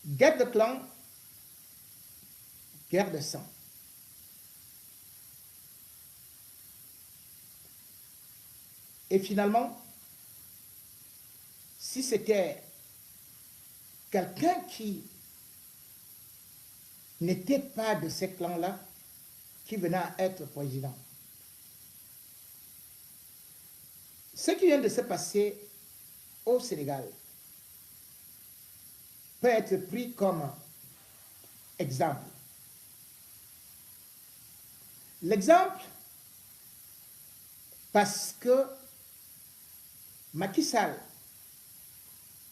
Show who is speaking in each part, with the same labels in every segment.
Speaker 1: Guerre de clan, guerre de sang. Et finalement, si c'était quelqu'un qui n'était pas de ces clans-là, qui venait à être président, ce qui vient de se passer au Sénégal peut être pris comme exemple. L'exemple, parce que Macky Sall,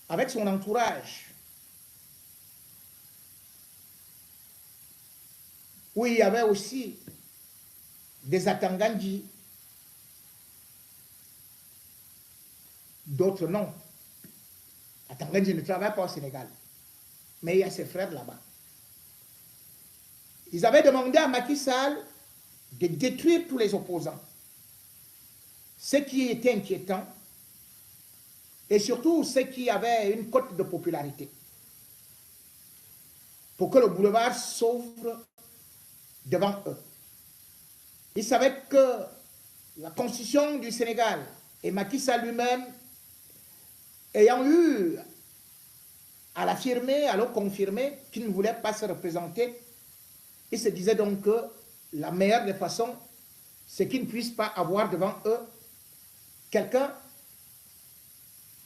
Speaker 1: avec son entourage, où il y avait aussi des Atangandji, d'autres non. Atangandji ne travaille pas au Sénégal, mais il y a ses frères là-bas. Ils avaient demandé à Macky Sall de détruire tous les opposants. Ce qui était inquiétant, et surtout ceux qui avaient une cote de popularité, pour que le boulevard s'ouvre devant eux. Ils savaient que la constitution du Sénégal et Macky Sall lui-même, ayant eu à l'affirmer, à le confirmer, qu'il ne voulait pas se représenter, il se disait donc que la meilleure des façons, c'est qu'ils ne puissent pas avoir devant eux quelqu'un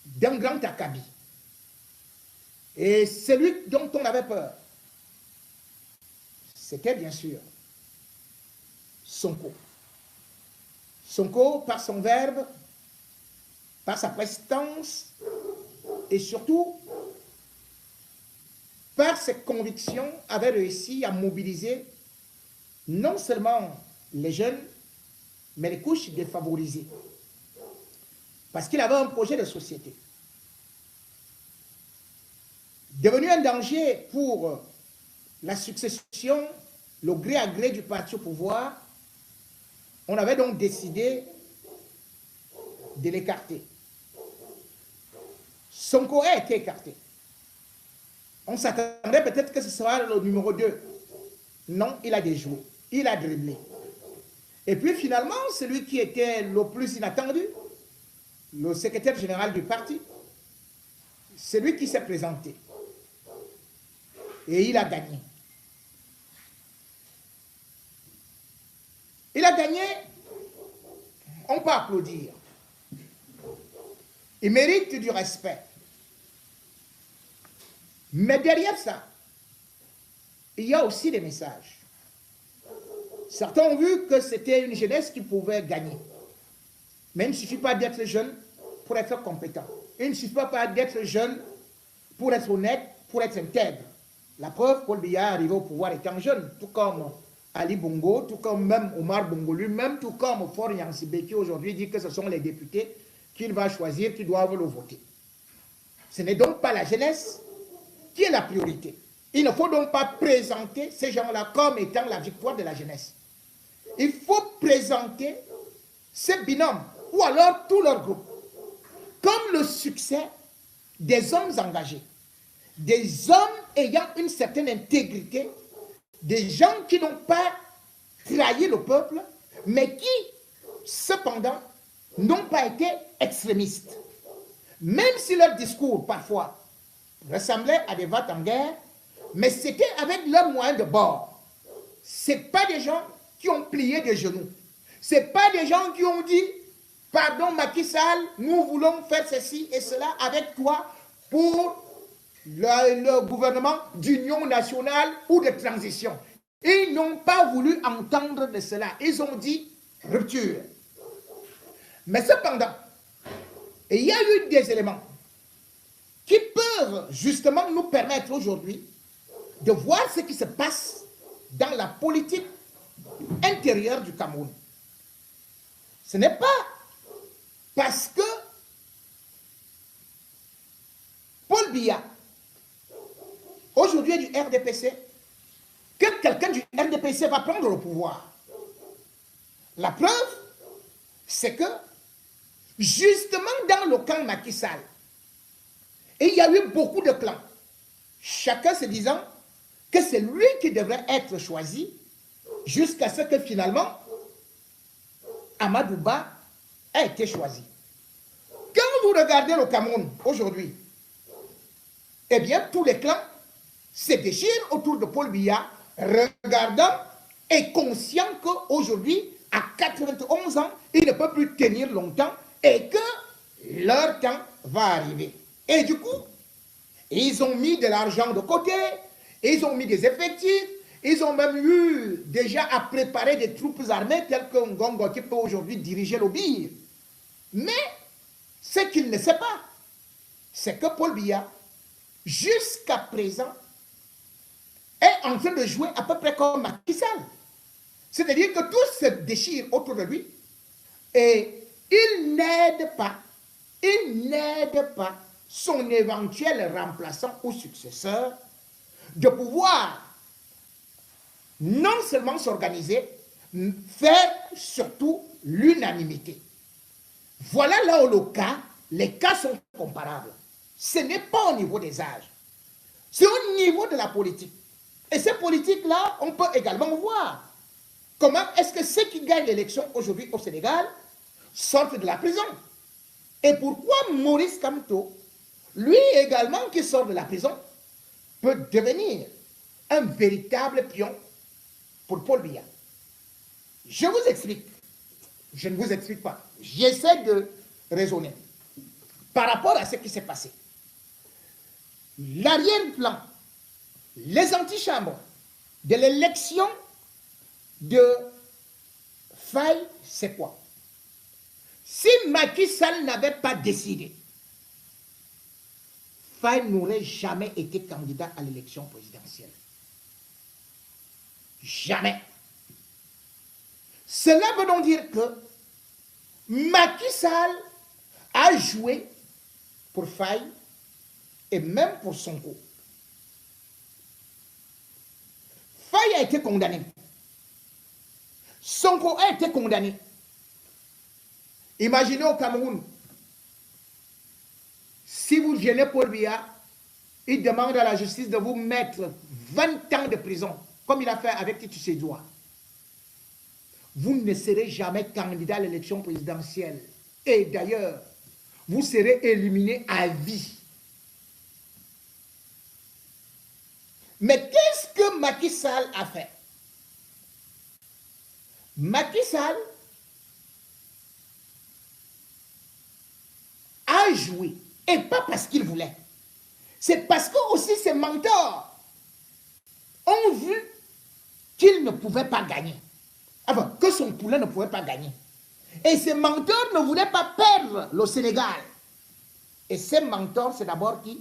Speaker 1: d'un grand acabit. Et celui dont on avait peur, c'était bien sûr Sonko. Sonko, par son verbe, par sa prestance, et surtout par ses convictions, avait réussi à mobiliser non seulement les jeunes, mais les couches défavorisées. Parce qu'il avait un projet de société. Devenu un danger pour la succession, le gré à gré du parti au pouvoir, on avait donc décidé de l'écarter. Sonko a été écarté. On s'attendait peut-être que ce sera le numéro 2. Non, il a déjoué. Il a dribblé. Et puis finalement, celui qui était le plus inattendu, le secrétaire général du parti, c'est lui qui s'est présenté. Et il a gagné. Il a gagné, on peut applaudir. Il mérite du respect. Mais derrière ça, il y a aussi des messages. Certains ont vu que c'était une jeunesse qui pouvait gagner. Mais il ne suffit pas d'être jeune pour être compétent. Il ne suffit pas d'être jeune pour être honnête, pour être intègre. La preuve, Paul Biya est arrivé au pouvoir étant jeune, tout comme Ali Bongo, tout comme même Omar Bongo lui-même, tout comme Faure Gnassingbé qui aujourd'hui dit que ce sont les députés qu'il va choisir qui doivent le voter. Ce n'est donc pas la jeunesse qui est la priorité. Il ne faut donc pas présenter ces gens-là comme étant la victoire de la jeunesse. Il faut présenter ces binômes, ou alors tout leur groupe, comme le succès des hommes engagés, des hommes ayant une certaine intégrité, des gens qui n'ont pas trahi le peuple, mais qui, cependant, n'ont pas été extrémistes. Même si leur discours, parfois, ressemblait à des votes en guerre, mais c'était avec leurs moyens de bord. Ce n'est pas des gens qui ont plié des genoux. Ce n'est pas des gens qui ont dit « Pardon Macky Sall, nous voulons faire ceci et cela avec toi pour le gouvernement d'union nationale ou de transition. » Ils n'ont pas voulu entendre de cela. Ils ont dit « rupture ». Mais cependant, il y a eu des éléments qui peuvent justement nous permettre aujourd'hui de voir ce qui se passe dans la politique intérieure du Cameroun. Ce n'est pas parce que Paul Biya, aujourd'hui du RDPC, que quelqu'un du RDPC va prendre le pouvoir. La preuve, c'est que justement dans le camp Macky Sall, il y a eu beaucoup de clans. chacun se disant que c'est lui qui devrait être choisi jusqu'à ce que finalement Amadou Ba ait été choisi. Quand vous regardez le Cameroun aujourd'hui, eh bien tous les clans se déchirent autour de Paul Biya, regardant et conscient qu'aujourd'hui, à 91 ans, il ne peut plus tenir longtemps et que leur temps va arriver. Et du coup, ils ont mis de l'argent de côté, ils ont mis des effectifs, ils ont même eu déjà à préparer des troupes armées telles que Ngongo qui peut aujourd'hui diriger le BIR. Mais ce qu'il ne sait pas, c'est que Paul Biya, jusqu'à présent, est en train de jouer à peu près comme Macky Sall. C'est-à-dire que tout se déchire autour de lui et il n'aide pas son éventuel remplaçant ou successeur de pouvoir non seulement s'organiser, faire surtout l'unanimité. Voilà là où les cas sont comparables. Ce n'est pas au niveau des âges, c'est au niveau de la politique. Et ces politiques-là, on peut également voir comment est-ce que ceux qui gagnent l'élection aujourd'hui au Sénégal sortent de la prison. Et pourquoi Maurice Kamto, lui également qui sort de la prison, peut devenir un véritable pion pour Paul Biya. Je vous explique. Je ne vous explique pas. J'essaie de raisonner par rapport à ce qui s'est passé. L'arrière-plan, les antichambres de l'élection de Faye, c'est quoi? Si Macky Sall n'avait pas décidé, Faye n'aurait jamais été candidat à l'élection présidentielle. Jamais. Cela veut donc dire que Macky Sall a joué pour Faye et même pour Sonko. Faye a été condamné. Sonko a été condamné. Imaginez au Cameroun, si vous gênez Paul Biya, il demande à la justice de vous mettre 20 ans de prison, comme il a fait avec Titu Sédoua. Vous ne serez jamais candidat à l'élection présidentielle. Et d'ailleurs, vous serez éliminé à vie. Mais qu'est-ce que Macky Sall a fait? Macky Sall a joué, et pas parce qu'il voulait. C'est parce que aussi ses mentors ont vu qu'il ne pouvait pas gagner. Enfin, que son poulet ne pouvait pas gagner. Et ses mentors ne voulaient pas perdre le Sénégal. Et ses mentors, c'est d'abord qui?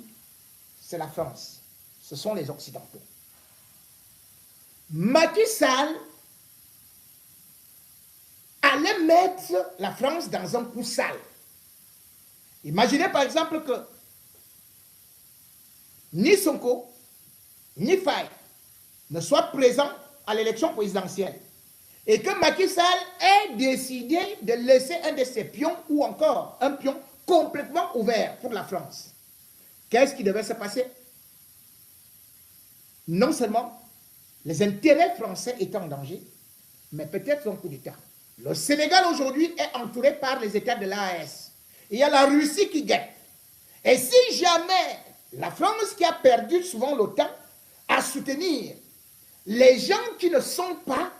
Speaker 1: C'est la France. Ce sont les Occidentaux. Macky Sall allait mettre la France dans un coup sale. Imaginez par exemple que ni Sonko, ni Faye ne soient présents à l'élection présidentielle et que Macky Sall ait décidé de laisser un de ses pions ou encore un pion complètement ouvert pour la France. Qu'est-ce qui devait se passer? Non seulement les intérêts français étaient en danger, mais peut-être un coup d'État. Le Sénégal aujourd'hui est entouré par les États de l'AES. Il y a la Russie qui guette. Et si jamais la France, qui a perdu souvent le temps à soutenir les gens qui ne sont pas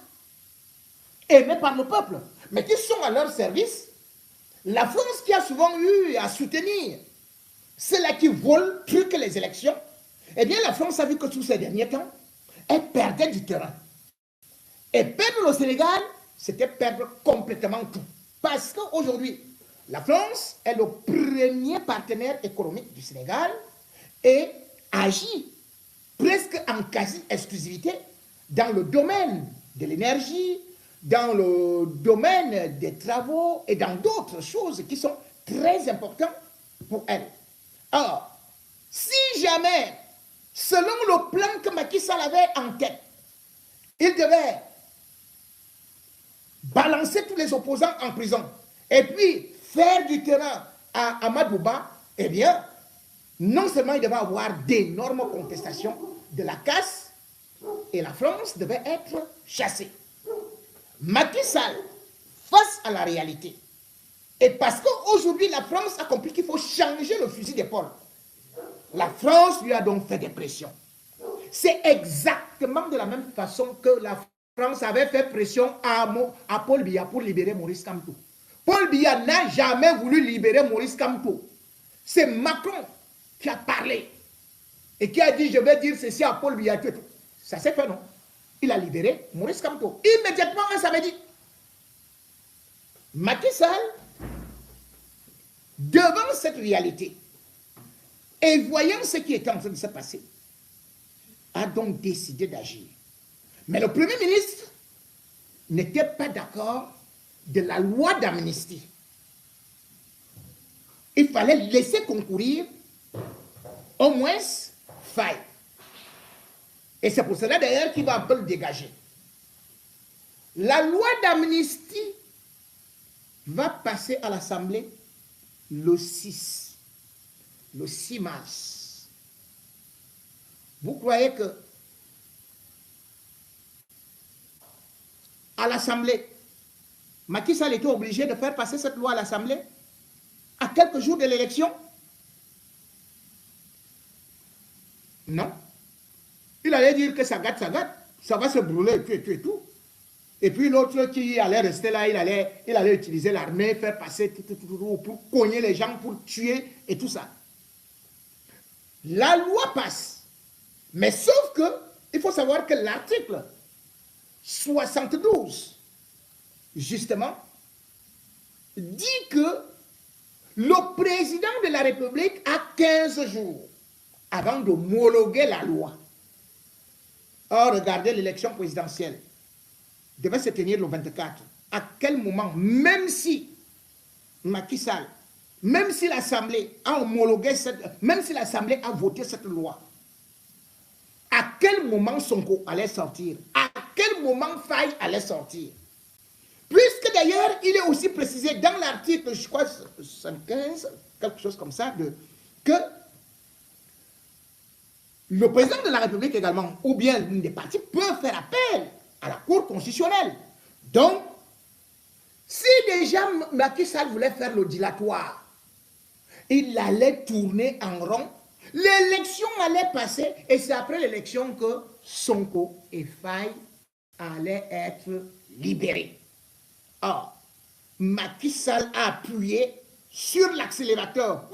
Speaker 1: aimés par le peuple, mais qui sont à leur service, la France qui a souvent eu à soutenir ceux-là qui volent, truquent les élections, eh bien la France a vu que tous ces derniers temps, elle perdait du terrain. Et perdre le Sénégal, c'était perdre complètement tout. Parce qu'aujourd'hui, la France est le premier partenaire économique du Sénégal et agit presque en quasi-exclusivité dans le domaine de l'énergie, dans le domaine des travaux et dans d'autres choses qui sont très importantes pour elle. Or, si jamais, selon le plan que Macky Sall avait en tête, il devait balancer tous les opposants en prison et puis faire du terrain à Amadou Ba, eh bien, non seulement il devait avoir d'énormes contestations de la casse, et la France devait être chassée. Macky Sall, face à la réalité, et parce qu'aujourd'hui la France a compris qu'il faut changer le fusil d'épaule, la France lui a donc fait des pressions. C'est exactement de la même façon que la France avait fait pression à Paul Biya pour libérer Maurice Kamto. Paul Biya n'a jamais voulu libérer Maurice Kamto. C'est Macron qui a parlé et qui a dit je vais dire ceci à Paul Biya. Ça s'est fait, non? Il a libéré Maurice Kamto immédiatement un samedi. Macky Sall, devant cette réalité et voyant ce qui était en train de se passer, a donc décidé d'agir. Mais le Premier ministre n'était pas d'accord de la loi d'amnistie. Il fallait laisser concourir au moins Faye. Et c'est pour cela d'ailleurs qu'il va un peu le dégager. La loi d'amnistie va passer à l'Assemblée le 6 mars. Vous croyez que à l'Assemblée, Macky Sall était obligé de faire passer cette loi à l'Assemblée à quelques jours de l'élection? Non. Il allait dire que ça gâte, ça va se brûler, et tout. Et puis l'autre qui allait rester là, il allait utiliser l'armée, faire passer tout, pour cogner les gens, pour tuer et tout ça. La loi passe. Mais sauf que, il faut savoir que l'article 72, justement, dit que le président de la République a 15 jours avant d'homologuer la loi. Or, regardez l'élection présidentielle. Devait se tenir le 24. À quel moment, même si Macky Sall, même si l'Assemblée a homologué même si l'Assemblée a voté cette loi, à quel moment Sonko allait sortir? À quel moment Faye allait sortir? Puisque d'ailleurs, il est aussi précisé dans l'article, je crois, 75, quelque chose comme ça, que le président de la République également, ou bien l'une des parties, peut faire appel à la Cour constitutionnelle. Donc, si déjà Macky Sall voulait faire le dilatoire, il allait tourner en rond, l'élection allait passer, et c'est après l'élection que Sonko et Faye allaient être libérés. Or, Macky Sall a appuyé sur l'accélérateur.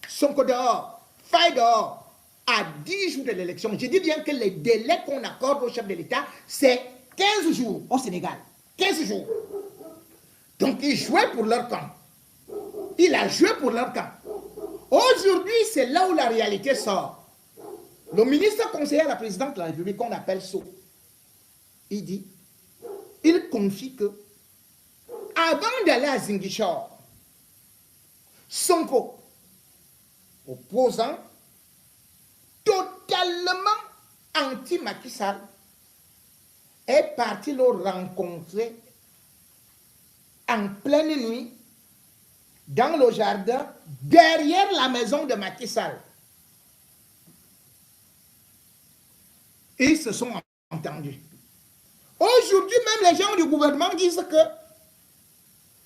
Speaker 1: Sonko dehors, Faye dehors, à 10 jours de l'élection. Je dis bien que les délais qu'on accorde au chef de l'État, c'est 15 jours au Sénégal. 15 jours. Donc, ils jouaient pour leur camp. Il a joué pour leur camp. Aujourd'hui, c'est là où la réalité sort. Le ministre conseiller à la présidente de la République, qu'on appelle So, il dit, il confie que, avant d'aller à Ziguinchor, Sonko, opposant, totalement anti-Macky Sall, est parti le rencontrer en pleine nuit dans le jardin derrière la maison de Macky Sall. Ils se sont entendus. Aujourd'hui, même les gens du gouvernement disent que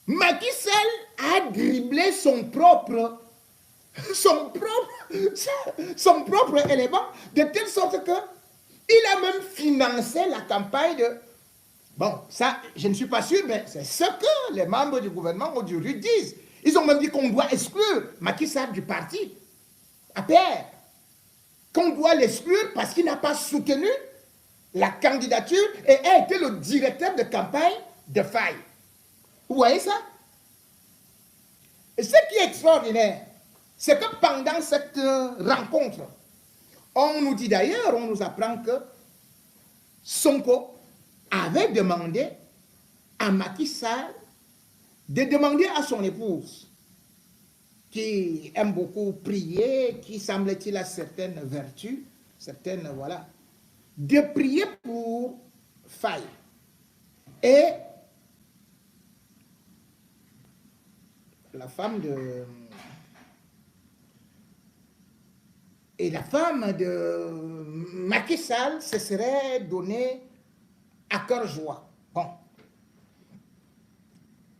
Speaker 1: Macky Sall a dribblé son propre élément, de telle sorte que il a même financé la campagne de... Bon, ça, je ne suis pas sûr, mais c'est ce que les membres du gouvernement aujourd'hui disent. Ils ont même dit qu'on doit exclure Macky Sall du parti, APR. Qu'on doit l'exclure parce qu'il n'a pas soutenu la candidature et a été le directeur de campagne de Faye. Vous voyez ça? Et ce qui est extraordinaire, c'est que pendant cette rencontre, on nous dit d'ailleurs, on nous apprend que Sonko avait demandé à Macky Sall de demander à son épouse, qui aime beaucoup prier, qui semble-t-il a certaines vertus, certaines, voilà, de prier pour Faye. Et la femme de Et la femme de Macky Sall se serait donnée à cœur joie. Bon.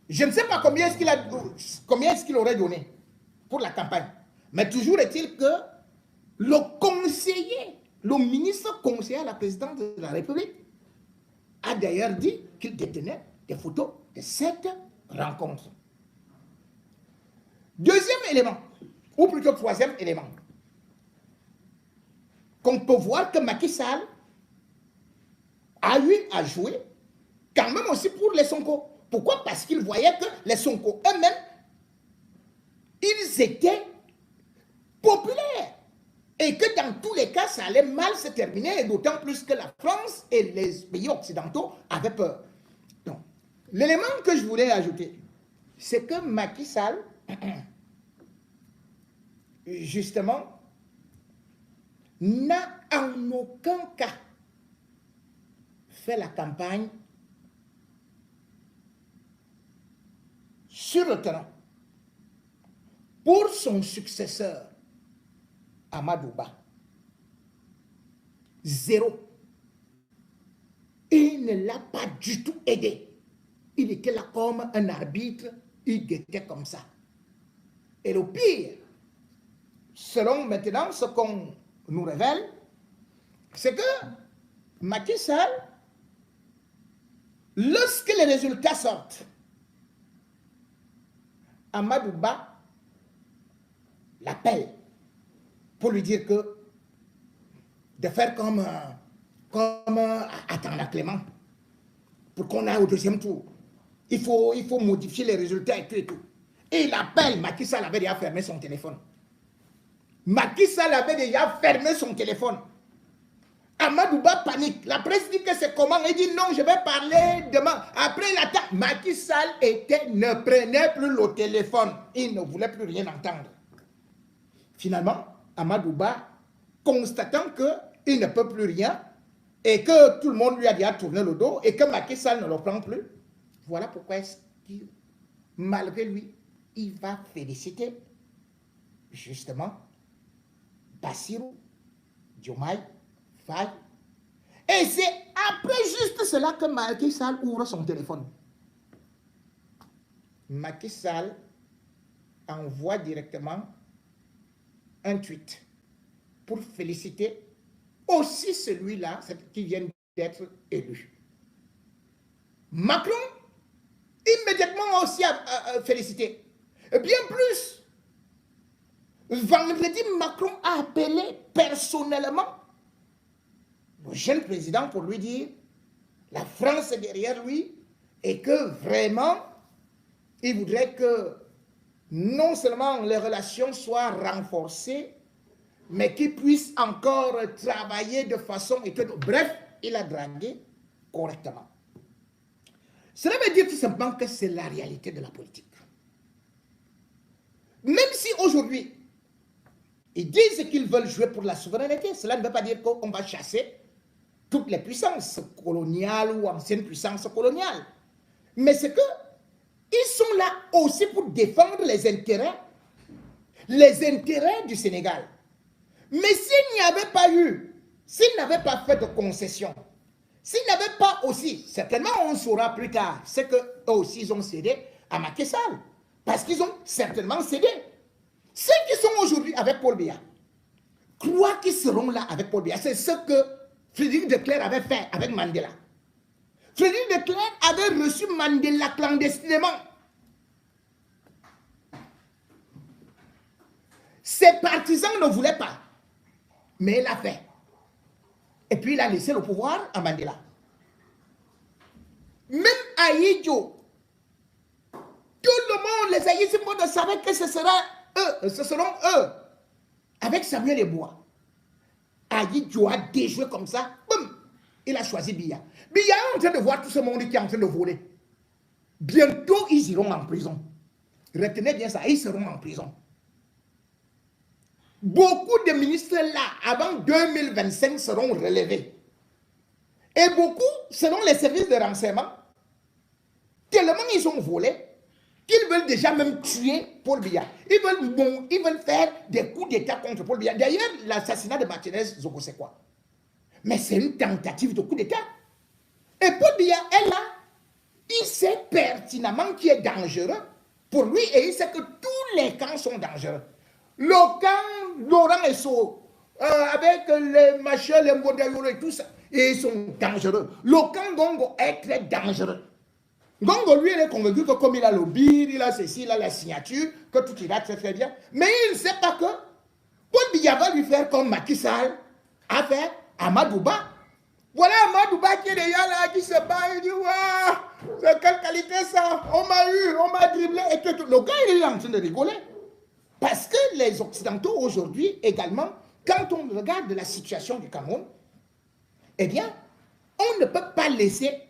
Speaker 1: Je ne sais pas combien est-ce qu'il aurait donné pour la campagne. Mais toujours est-il que le ministre conseiller à la présidente de la République a d'ailleurs dit qu'il détenait des photos de cette rencontre. Deuxième élément, ou plutôt troisième élément, qu'on peut voir que Macky Sall a eu à jouer quand même aussi pour les Sonko. Pourquoi? Parce qu'il voyait que les Sonko eux-mêmes, ils étaient populaires. Et que dans tous les cas, ça allait mal se terminer, et d'autant plus que la France et les pays occidentaux avaient peur. Donc, l'élément que je voulais ajouter, c'est que Macky Sall, justement, n'a en aucun cas fait la campagne sur le terrain pour son successeur, Amadou Ba. Zéro. Il ne l'a pas du tout aidé. Il était là comme un arbitre, il guettait comme ça. Et le pire, selon maintenant ce qu'on nous révèle, c'est que Macky Sall, lorsque les résultats sortent, Amadou Ba l'appelle pour lui dire que de faire comme attendre Clément pour qu'on aille au deuxième tour. Il faut modifier les résultats et tout et tout. Et il appelle, Macky Sall avait déjà fermé son téléphone. Macky Sall avait déjà fermé son téléphone. Amadou Ba panique. La presse dit que c'est comment. Il dit non, je vais parler demain. Après il attend. Macky Sall ne prenait plus le téléphone. Il ne voulait plus rien entendre. Finalement, Amadou Ba, constatant qu'il ne peut plus rien et que tout le monde lui a déjà tourné le dos et que Macky Sall ne le prend plus, voilà pourquoi est-ce qu'il, malgré lui, il va féliciter justement Bassirou Diomaye Faye. Et c'est après juste cela que Macky Sall ouvre son téléphone. Macky Sall envoie directement un tweet pour féliciter aussi celui-là qui vient d'être élu. Macron, immédiatement aussi a félicité. Et bien plus, vendredi, Macron a appelé personnellement le jeune président pour lui dire la France est derrière lui et que vraiment, il voudrait que non seulement les relations soient renforcées, mais qu'ils puissent encore travailler de façon étonnante. Bref, il a dragué correctement. Cela veut dire tout simplement que c'est la réalité de la politique. Même si aujourd'hui, ils disent qu'ils veulent jouer pour la souveraineté, cela ne veut pas dire qu'on va chasser toutes les puissances coloniales ou anciennes puissances coloniales. Mais c'est que ils sont là aussi pour défendre les intérêts du Sénégal. Mais s'il n'y avait pas eu, s'ils n'avaient pas fait de concessions, s'ils n'avaient pas aussi, certainement on saura plus tard, c'est qu'eux aussi ils ont cédé à Macky Sall. Parce qu'ils ont certainement cédé. Ceux qui sont aujourd'hui avec Paul Biya, croient qu'ils seront là avec Paul Biya. C'est ce que Frédéric de Klerk avait fait avec Mandela. Frédéric de Klerk avait reçu Mandela clandestinement. Ses partisans ne voulaient pas. Mais il l'a fait. Et puis il a laissé le pouvoir à Mandela. Même Ahidjo, tout le monde, les Haïtiens savaient que ce seront eux. Avec Samuel Eboa. Ahidjo a déjoué comme ça. Boum, il a choisi Biya. Biya est en train de voir tout ce monde qui est en train de voler. Bientôt, ils iront en prison. Retenez bien ça, ils seront en prison. Beaucoup de ministres là, avant 2025, seront relevés. Et beaucoup seront les services de renseignement. Tellement ils ont volé qu'ils veulent déjà même tuer Paul Biya. Ils veulent faire des coups d'État contre Paul Biya. D'ailleurs, l'assassinat de Martinez Zogo, c'est quoi? Mais c'est une tentative de coup d'État. Et Paul Biya est là. Il sait pertinemment qu'il est dangereux pour lui et il sait que tous les camps sont dangereux. Le camp Laurent Esso, avec les machins, les modèles et tout ça, et ils sont dangereux. Le camp Gongo est très dangereux. Gongo, lui, il est convaincu que comme il a le bir, il a ceci, il a la signature, que tout ira très très bien. Mais il ne sait pas que Paul Biya va lui faire comme Macky Sall a fait Amadou Ba. Voilà Amadou Ba qui est déjà là, qui se bat, il dit, waouh, c'est quelle qualité ça, on m'a eu, on m'a dribblé, et tout. Le gars, il est en train de rigoler. Parce que les Occidentaux aujourd'hui également, quand on regarde la situation du Cameroun, eh bien, on ne peut pas laisser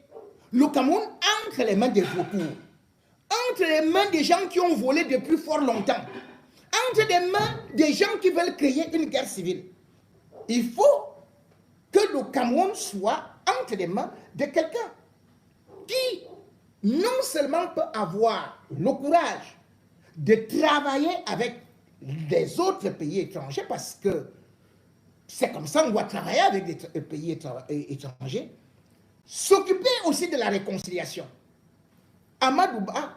Speaker 1: le Cameroun entre les mains des vautours, entre les mains des gens qui ont volé depuis fort longtemps, entre les mains des gens qui veulent créer une guerre civile. Il faut que le Cameroun soit entre les mains de quelqu'un qui non seulement peut avoir le courage de travailler avec les autres pays étrangers, parce que c'est comme ça qu'on doit travailler avec des pays étrangers, s'occuper aussi de la réconciliation. Amadou Ba,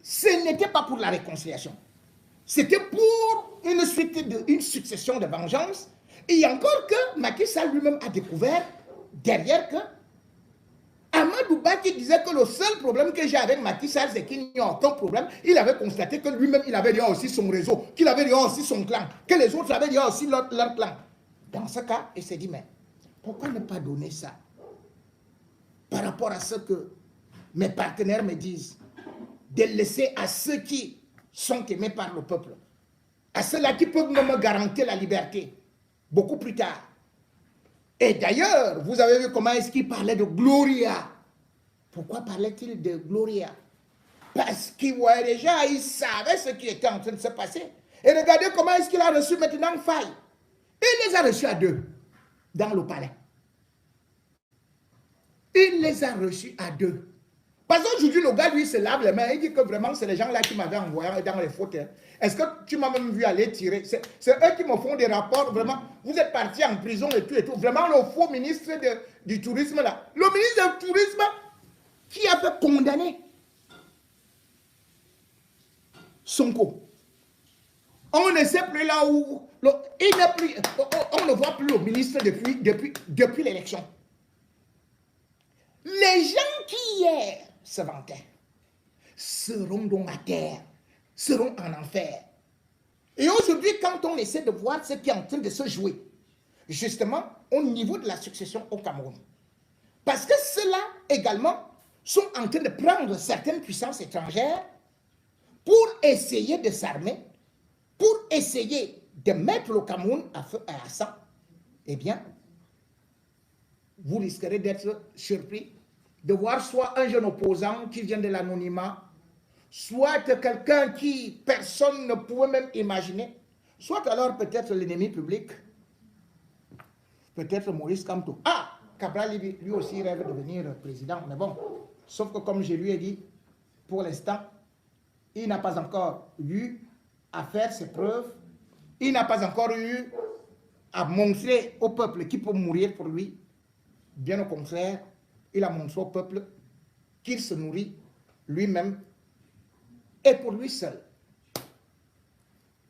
Speaker 1: ce n'était pas pour la réconciliation, c'était pour une succession de vengeances. Et encore que Macky Sall lui-même a découvert derrière que Amadou Ba qui disait que le seul problème que j'ai avec Macky Sall, c'est qu'il n'y a aucun problème. Il avait constaté que lui-même, il avait déjà aussi son réseau, qu'il avait déjà aussi son clan, que les autres avaient déjà aussi leur clan. Dans ce cas, il s'est dit, mais pourquoi ne pas donner ça par rapport à ce que mes partenaires me disent, de laisser à ceux qui sont aimés par le peuple, à ceux-là qui peuvent me garantir la liberté, beaucoup plus tard. Et d'ailleurs, vous avez vu comment est-ce qu'il parlait de Gloria. Pourquoi parlait-il de Gloria? Parce qu'il voyait déjà, il savait ce qui était en train de se passer. Et regardez comment est-ce qu'il a reçu maintenant Faye. Il les a reçus à deux, dans le palais. Il les a reçus à deux. Parce qu'aujourd'hui, le gars, lui, se lave les mains. Il dit que vraiment, c'est les gens-là qui m'avaient envoyé dans les fautes. Est-ce que tu m'as même vu aller tirer? C'est eux qui me font des rapports, vraiment. Vous êtes partis en prison et tout et tout. Vraiment, le faux ministre du tourisme, là. Le ministre du tourisme qui a fait condamner Sonko. On ne sait plus là où... on ne voit plus le ministre depuis l'élection. Les gens qui hier se vantaient seront donc à terre, seront en enfer. Et aujourd'hui, quand on essaie de voir ce qui est en train de se jouer, justement au niveau de la succession au Cameroun, parce que ceux-là également sont en train de prendre certaines puissances étrangères pour essayer de s'armer, pour essayer de mettre le Cameroun à feu et à sang, eh bien, vous risquerez d'être surpris de voir soit un jeune opposant qui vient de l'anonymat, soit quelqu'un qui personne ne pouvait même imaginer, soit alors peut-être l'ennemi public, peut-être Maurice Kamto. Ah, Cabral lui aussi rêve de devenir président, mais bon, sauf que comme je lui ai dit, pour l'instant, il n'a pas encore eu à faire ses preuves, il n'a pas encore eu à montrer au peuple qui peut mourir pour lui. Bien au contraire, il a montré au peuple qu'il se nourrit lui-même et pour lui seul.